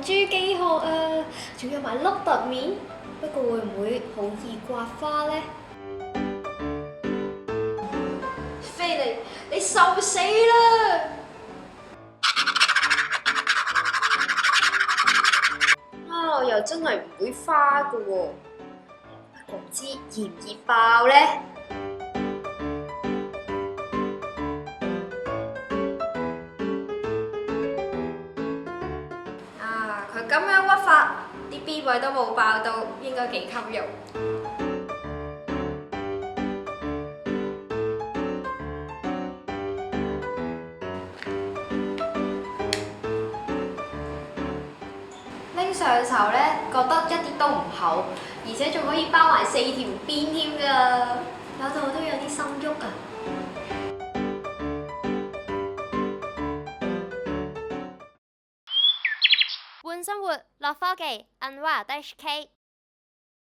珠幾殼啊，仲有埋凹凸面，不過會唔會好易刮花呢？菲尼，你受死啦！啊，又真係唔會花㗎喎，不過唔知易唔易爆呢？啊，佢咁樣屈法，啲 B 位都冇爆到，應該幾襟用。拎上手呢，覺得一啲都唔厚，而且仲可以包埋4條邊添㗎，搞到我都有啲心喐啊！換生活，樂科技，Unwire HK。